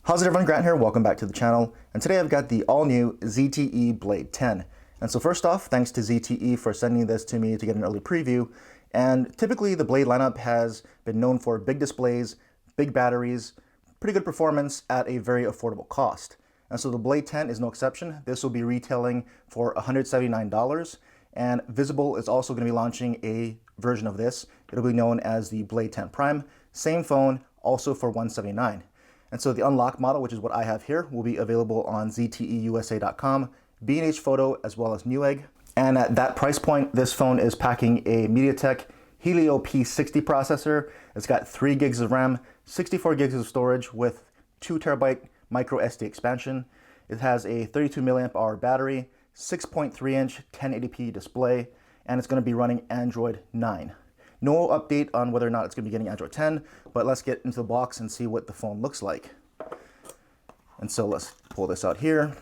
How's it everyone, Grant here, welcome back to the channel, and today I've got the all-new ZTE Blade 10. And so first off, thanks to ZTE for sending this to me to get an early preview, and typically the Blade lineup has been known for big displays, big batteries, pretty good performance at a very affordable cost. And so the Blade 10 is no exception. This will be retailing for $179, and Visible is also going to be launching a version of this. It'll be known as the Blade 10 Prime, same phone, also for $179. And so the unlocked model, which is what I have here, will be available on ZTEUSA.com, B&H Photo, as well as Newegg. And at that price point, this phone is packing a MediaTek Helio P60 processor. It's got 3 gigs of RAM, 64 gigs of storage with 2 terabyte MicroSD expansion. It has a 32 milliamp hour battery, 6.3 inch 1080p display, and it's going to be running Android 9. No update on whether or not it's going to be getting Android 10, but let's get into the box and see what the phone looks like. And so let's pull this out here.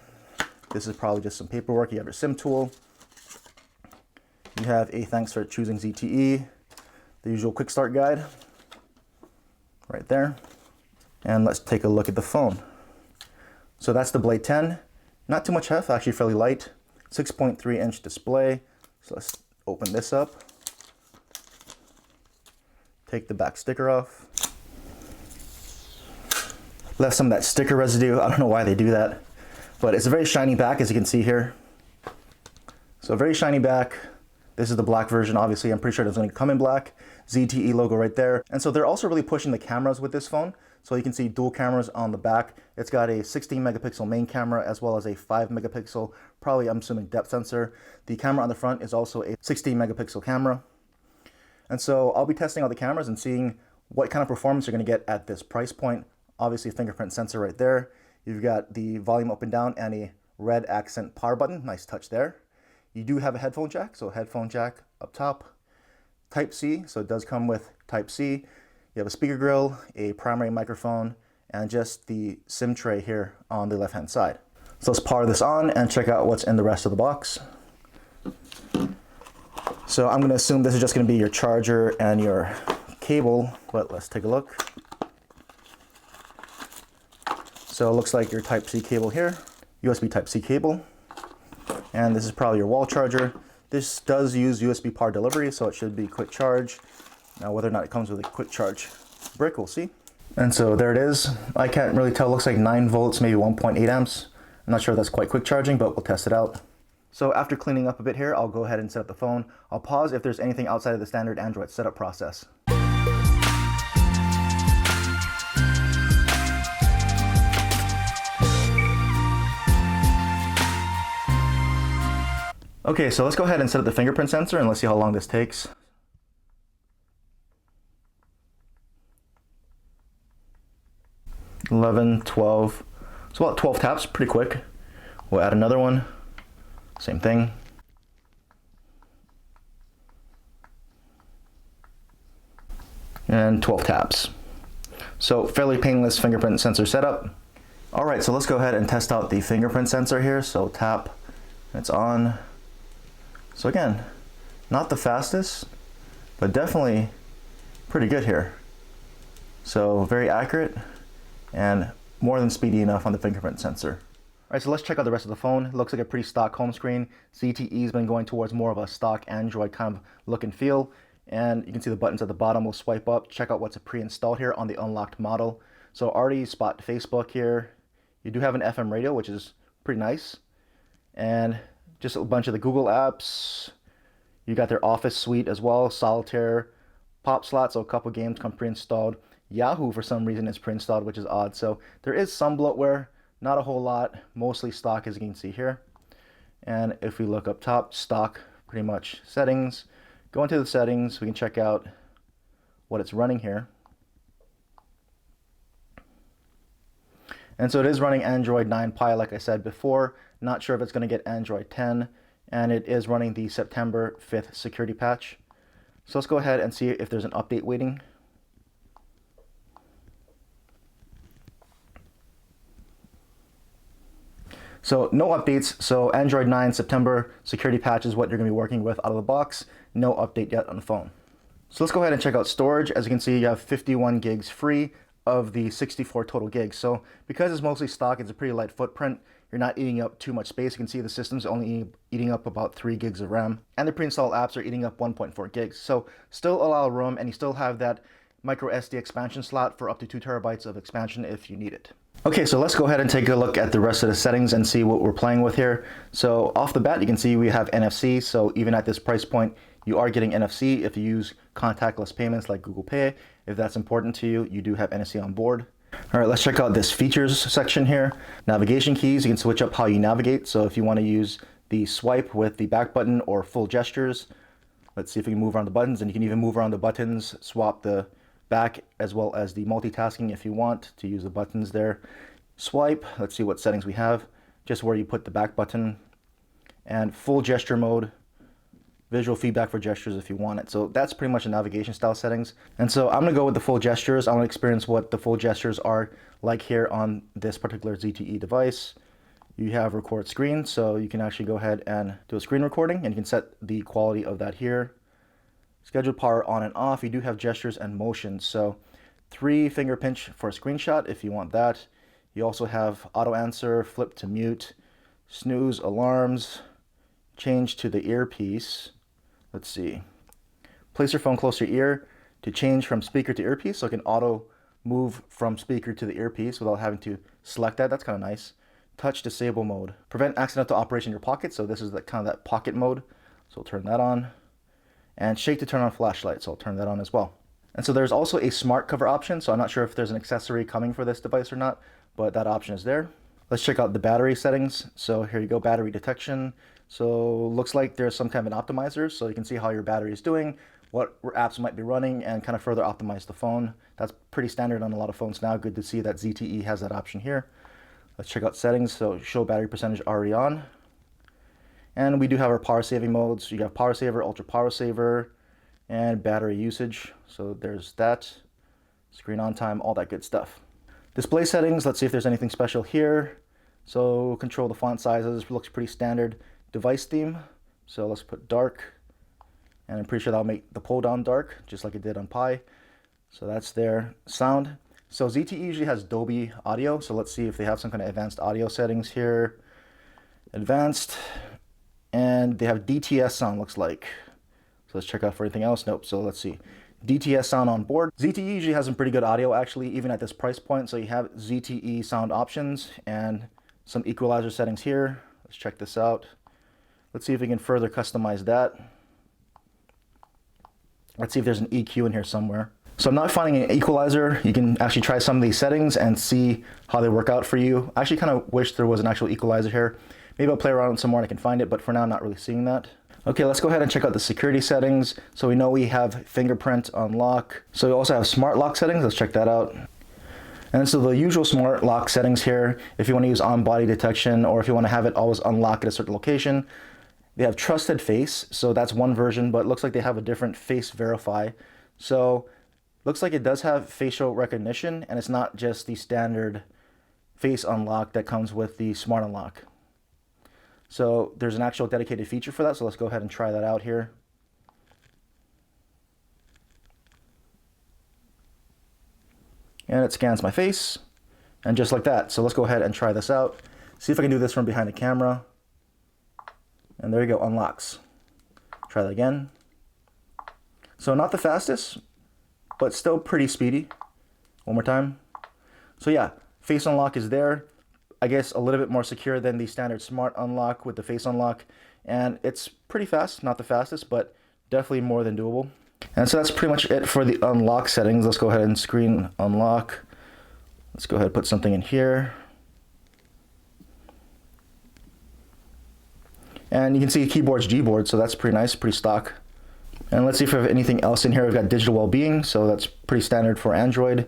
This is probably just some paperwork. You have your SIM tool. You have a thanks for choosing ZTE, the usual quick start guide right there. And let's take a look at the phone. So that's the Blade 10. Not too much heft, actually fairly light. 6.3 inch display. So let's open this up. Take the back sticker off. Left some of that sticker residue. I don't know why they do that, but it's a very shiny back, as you can see here. So very shiny back. This is the black version. Obviously, I'm pretty sure it's going to come in black. ZTE logo right there. And so they're also really pushing the cameras with this phone. So you can see dual cameras on the back. It's got a 16 megapixel main camera as well as a 5 megapixel, probably I'm assuming depth sensor. The camera on the front is also a 16 megapixel camera. And so I'll be testing all the cameras and seeing what kind of performance you're going to get at this price point. Obviously, fingerprint sensor right there. You've got the volume up and down and a red accent power button. Nice touch there. You do have a headphone jack, so headphone jack up top. Type-C, so it does come with Type-C. You have a speaker grill, a primary microphone, and just the SIM tray here on the left-hand side. So let's power this on and check out what's in the rest of the box. So I'm going to assume this is just going to be your charger and your cable, but let's take a look. So it looks like your Type-C cable here, USB Type-C cable, and this is probably your wall charger. This does use USB power delivery, so it should be quick charge. Now whether or not it comes with a quick charge brick, we'll see. And so there it is. I can't really tell, it looks like 9 volts, maybe 1.8 amps. I'm not sure if that's quite quick charging, but we'll test it out. So after cleaning up a bit here, I'll go ahead and set up the phone. I'll pause if there's anything outside of the standard Android setup process. Okay, so let's go ahead and set up the fingerprint sensor and let's see how long this takes. $11, $12, so about 12 taps, pretty quick. We'll add another one. Same thing. And 12 taps. So fairly painless fingerprint sensor setup. All right, so let's go ahead and test out the fingerprint sensor here. So tap, it's on. So again, not the fastest, but definitely pretty good here. So very accurate and more than speedy enough on the fingerprint sensor. All right, so let's check out the rest of the phone. It looks like a pretty stock home screen. ZTE's been going towards more of a stock Android kind of look and feel. And you can see the buttons at the bottom will swipe up. Check out what's pre-installed here on the unlocked model. So already spot Facebook here. You do have an FM radio, which is pretty nice. And just a bunch of the Google apps. You got their Office suite as well, Solitaire, Pop Slot, so a couple games come pre-installed. Yahoo for some reason is pre-installed, which is odd. So there is some bloatware. Not a whole lot, mostly stock as you can see here. And if we look up top, stock, pretty much settings. Go into the settings, we can check out what it's running here. And so it is running Android 9 Pie, like I said before. Not sure if it's going to get Android 10. And it is running the September 5th security patch. So let's go ahead and see if there's an update waiting. So no updates. So Android 9 September security patch is what you're going to be working with out of the box. No update yet on the phone. So let's go ahead and check out storage. As you can see, you have 51 gigs free, of the 64 total gigs. So because it's mostly stock, it's a pretty light footprint. You're not eating up too much space. You can see the system's only eating up about 3 gigs of RAM, and the pre-installed apps are eating up 1.4 gigs. So still a lot of room, and you still have that MicroSD expansion slot for up to 2 terabytes of expansion if you need it. Okay, so let's go ahead and take a look at the rest of the settings and see what we're playing with here. So off the bat, you can see we have NFC. So even at this price point, you are getting NFC if you use contactless payments like Google Pay. If that's important to you, you do have NFC on board. All right, let's check out this features section here. Navigation keys, you can switch up how you navigate. So if you want to use the swipe with the back button or full gestures, let's see if we can move around the buttons, and you can even move around the buttons, swap the back as well as the multitasking if you want to use the buttons there. Swipe, let's see what settings we have, just where you put the back button, and full gesture mode, visual feedback for gestures if you want it. So that's pretty much the navigation style settings. And so I'm gonna go with the full gestures. I want to experience what the full gestures are like here on this particular ZTE device. You have record screen, so you can actually go ahead and do a screen recording, and you can set the quality of that here. Scheduled power on and off. You do have gestures and motion, so 3 finger pinch for a screenshot if you want that. You also have auto answer, flip to mute, snooze alarms, change to the earpiece. Let's see. Place your phone close to your ear to change from speaker to earpiece, so it can auto move from speaker to the earpiece without having to select that. That's kind of nice. Touch disable mode. Prevent accidental operation in your pocket, so this is the kind of that pocket mode. So we'll turn that on. And shake to turn on flashlight, so I'll turn that on as well. And so there's also a smart cover option, so I'm not sure if there's an accessory coming for this device or not, but that option is there. Let's check out the battery settings. So here you go, battery detection. So looks like there's some kind of an optimizer, so you can see how your battery is doing, what apps might be running, and kind of further optimize the phone. That's pretty standard on a lot of phones now. Good to see that ZTE has that option here. Let's check out settings. So show battery percentage already on. And we do have our power saving modes. You have power saver, ultra power saver, and battery usage. So there's that. Screen on time, all that good stuff. Display settings, let's see if there's anything special here. So control the font sizes, looks pretty standard. Device theme, so let's put dark. And I'm pretty sure that'll make the pull down dark, just like it did on Pi. So that's there. Sound. So ZTE usually has Dolby audio, so let's see if they have some kind of advanced audio settings here. Advanced. And they have DTS sound, looks like. So let's check out for anything else. Nope, so let's see. DTS sound on board. ZTE usually has some pretty good audio actually, even at this price point. So you have ZTE sound options and some equalizer settings here. Let's check this out. Let's see if we can further customize that. Let's see if there's an EQ in here somewhere. So I'm not finding an equalizer. You can actually try some of these settings and see how they work out for you. I actually kind of wish there was an actual equalizer here. Maybe I'll play around some more and I can find it, but for now I'm not really seeing that. Okay, let's go ahead and check out the security settings. So we know we have fingerprint unlock. So we also have smart lock settings. Let's check that out. And so the usual smart lock settings here, if you want to use on-body detection or if you want to have it always unlock at a certain location. They have trusted face, so that's one version, but it looks like they have a different face verify. So looks like it does have facial recognition, and it's not just the standard face unlock that comes with the smart unlock. So there's an actual dedicated feature for that, so let's go ahead and try that out here. And it scans my face, and just like that. So let's go ahead and try this out. See if I can do this from behind the camera. And there you go, unlocks. Try that again. So not the fastest, but still pretty speedy. One more time. So yeah, face unlock is there. I guess a little bit more secure than the standard smart unlock with the face unlock. And it's pretty fast, not the fastest, but definitely more than doable. And so that's pretty much it for the unlock settings. Let's go ahead and screen unlock. Let's go ahead and put something in here. And you can see keyboard's Gboard, so that's pretty nice, pretty stock. And let's see if we have anything else in here. We've got digital well-being, so that's pretty standard for Android.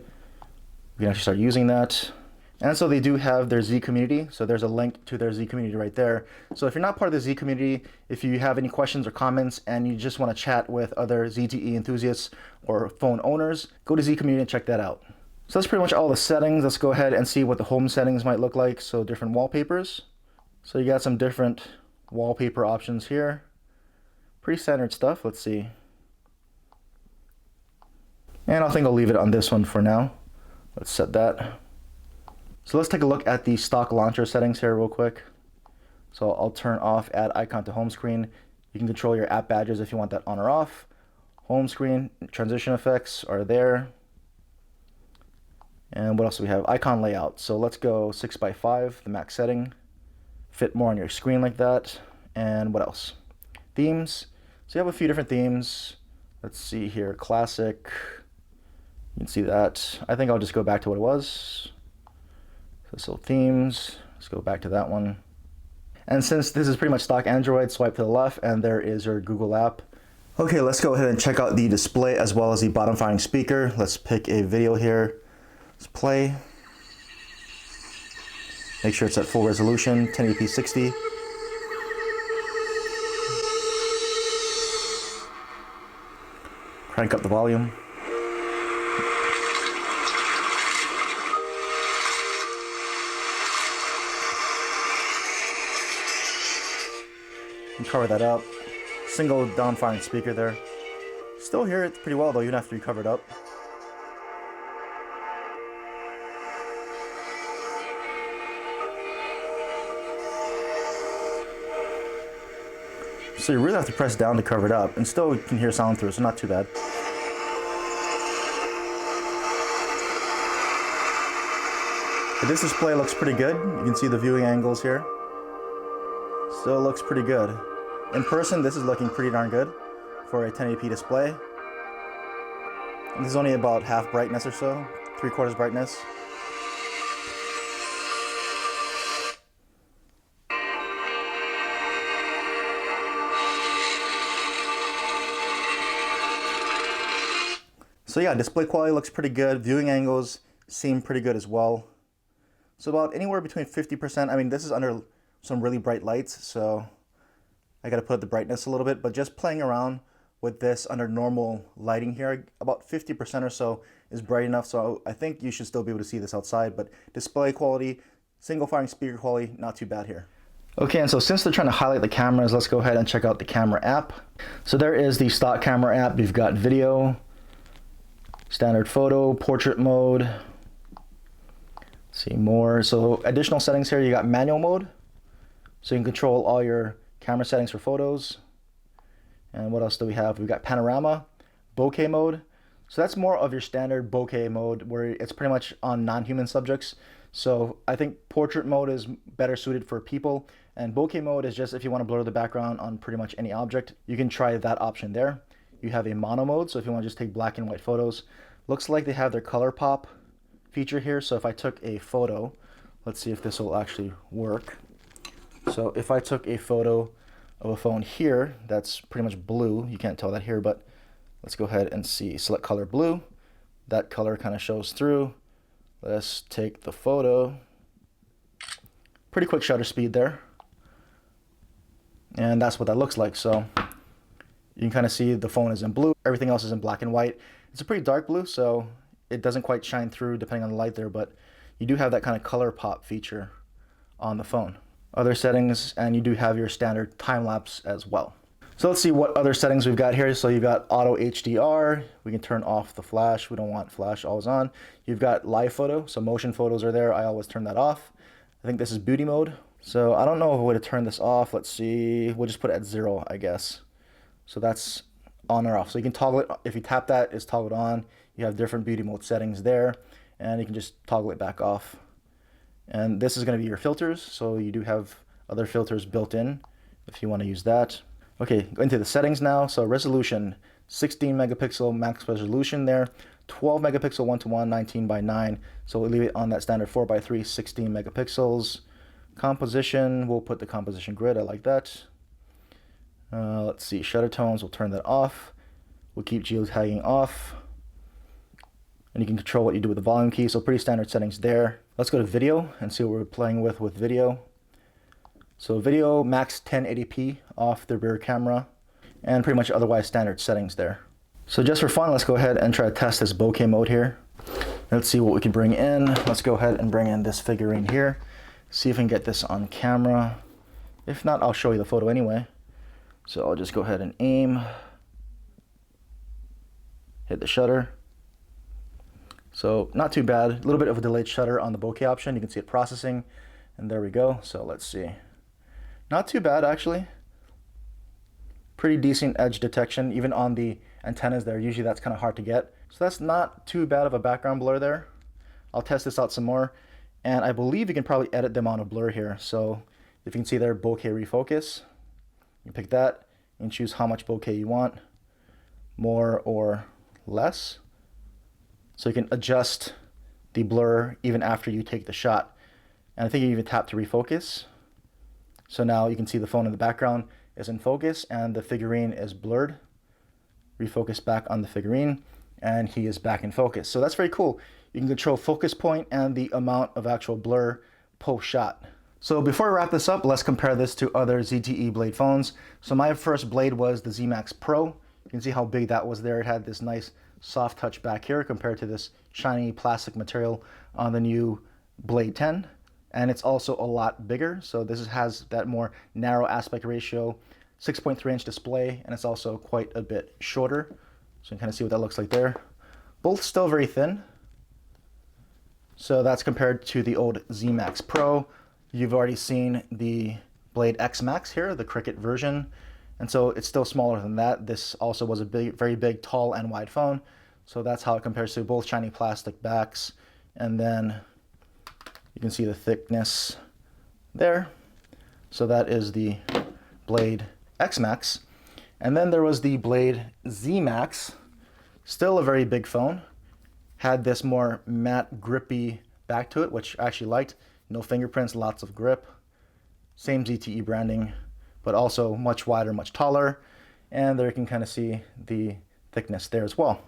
We can actually start using that. And so they do have their Z community, so there's a link to their Z community right there. So if you're not part of the Z community, if you have any questions or comments and you just want to chat with other ZTE enthusiasts or phone owners, go to Z community and check that out. So that's pretty much all the settings. Let's go ahead and see what the home settings might look like. So different wallpapers. So you got some different wallpaper options here. Pretty standard stuff. Let's see. And I think I'll leave it on this one for now. Let's set that. So let's take a look at the stock launcher settings here real quick. So I'll turn off add icon to home screen. You can control your app badges if you want that on or off. Home screen, transition effects are there. And what else do we have? Icon layout. So let's go 6x5, the max setting. Fit more on your screen like that. And what else? Themes. So you have a few different themes. Let's see here, classic. You can see that. I think I'll just go back to what it was. So themes, let's go back to that one. And since this is pretty much stock Android, swipe to the left and there is your Google app. Okay, let's go ahead and check out the display as well as the bottom firing speaker. Let's pick a video here. Let's play. Make sure it's at full resolution, 1080p 60. Crank up the volume. And cover that up. Single down firing speaker there. Still hear it pretty well though, even after you cover it up. So you really have to press down to cover it up, and still you can hear sound through it, so not too bad. But this display looks pretty good. You can see the viewing angles here. Still looks pretty good. In person, this is looking pretty darn good for a 1080p display. And this is only about half brightness or so, 3/4 brightness. So yeah, display quality looks pretty good. Viewing angles seem pretty good as well. So about anywhere between 50%. I mean, this is under some really bright lights, so I got to put up the brightness a little bit, but just playing around with this under normal lighting here, about 50% or so is bright enough, so I think you should still be able to see this outside, but display quality, single firing speaker quality, not too bad here. Okay, and so since they're trying to highlight the cameras, let's go ahead and check out the camera app. So there is the stock camera app. You've got video, standard photo, portrait mode. Let's see more. So additional settings here, you got manual mode. So you can control all your camera settings for photos. And what else do we have? We've got panorama, bouquet mode. So that's more of your standard bouquet mode where it's pretty much on non-human subjects. So I think portrait mode is better suited for people, and bouquet mode is just if you want to blur the background on pretty much any object. You can try that option there. You have a mono mode, so if you want to just take black and white photos. Looks like they have their color pop feature here. So if I took a photo, let's see if this will actually work. So if I took a photo of a phone here, that's pretty much blue. You can't tell that here, but let's go ahead and see. Select color blue. That color kind of shows through. Let's take the photo. Pretty quick shutter speed there. And that's what that looks like. So you can kind of see the phone is in blue. Everything else is in black and white. It's a pretty dark blue, so it doesn't quite shine through depending on the light there, but you do have that kind of color pop feature on the phone. Other settings, and you do have your standard time lapse as well. So let's see what other settings we've got here. So you've got auto HDR. We can turn off the flash. We don't want flash always on. You've got live photo, so motion photos are there. I always turn that off. I think this is beauty mode. So I don't know a way to turn this off. Let's see. We'll just put it at 0, I guess. So that's on or off. So you can toggle it. If you tap that, it's toggled on. You have different beauty mode settings there, and you can just toggle it back off. And this is going to be your filters. So you do have other filters built in if you want to use that. Okay, go into the settings now. So resolution, 16 megapixel max resolution there, 12 megapixel 1:1, 19 by 9. So we'll leave it on that standard 4:3, 16 megapixels. Composition, we'll put the composition grid. I like that. Let's see, shutter tones, we'll turn that off. We'll keep geotagging off. And you can control what you do with the volume key. So pretty standard settings there. Let's go to video and see what we're playing with video. So video, max 1080p off the rear camera, and pretty much otherwise standard settings there. So just for fun, let's go ahead and try to test this bokeh mode here. Let's see what we can bring in. Let's go ahead and bring in this figurine here. See if we can get this on camera. If not, I'll show you the photo anyway. So I'll just go ahead and aim. Hit the shutter. So not too bad. A little bit of a delayed shutter on the bokeh option. You can see it processing, and there we go. So let's see. Not too bad actually. Pretty decent edge detection, even on the antennas there. Usually that's kind of hard to get. So that's not too bad of a background blur there. I'll test this out some more. And I believe you can probably edit the amount of blur here. So if you can see there, bokeh refocus. You pick that and choose how much bokeh you want, more or less. So you can adjust the blur even after you take the shot. And I think you even tap to refocus. So now you can see the phone in the background is in focus and the figurine is blurred. Refocus back on the figurine and he is back in focus. So that's very cool. You can control focus point and the amount of actual blur post shot. So before I wrap this up, let's compare this to other ZTE Blade phones. So my first Blade was the Z Max Pro. You can see how big that was there. It had this nice soft touch back here compared to this shiny plastic material on the new Blade 10. And it's also a lot bigger. So this has that more narrow aspect ratio, 6.3-inch display, and it's also quite a bit shorter. So you can kind of see what that looks like there. Both still very thin. So that's compared to the old Z Max Pro. You've already seen the Blade X Max here, the Cricket version. And so it's still smaller than that. This also was a very big, tall and wide phone. So that's how it compares to both shiny plastic backs. And then you can see the thickness there. So that is the Blade X Max. And then there was the Blade Z Max, still a very big phone. Had this more matte, grippy back to it, which I actually liked. No fingerprints, lots of grip. Same ZTE branding, but also much wider, much taller. And there you can kind of see the thickness there as well.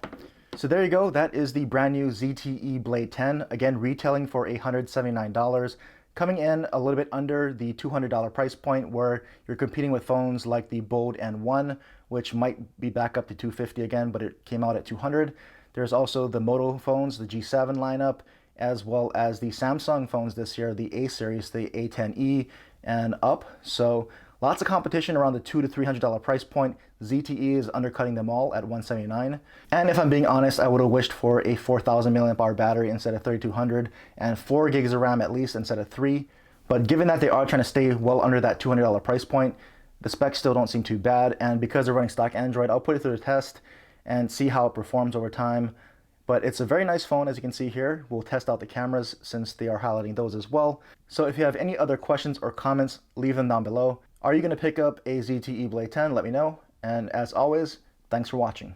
So there you go. That is the brand new ZTE Blade 10. Again, retailing for $179. Coming in a little bit under the $200 price point, where you're competing with phones like the Bold N1, which might be back up to $250 again, but it came out at $200. There's also the Moto phones, the G7 lineup, as well as the Samsung phones this year, the A series, the A10e and up. So lots of competition around the $200 to $300 price point. ZTE is undercutting them all at $179. And if I'm being honest, I would have wished for a 4,000 milliamp hour battery instead of 3,200 and 4 gigs of RAM at least instead of 3. But given that they are trying to stay well under that $200 price point, the specs still don't seem too bad. And because they're running stock Android, I'll put it through the test and see how it performs over time. But it's a very nice phone, as you can see here. We'll test out the cameras since they are highlighting those as well. So if you have any other questions or comments, leave them down below. Are you going to pick up a ZTE Blade 10? Let me know. And as always, thanks for watching.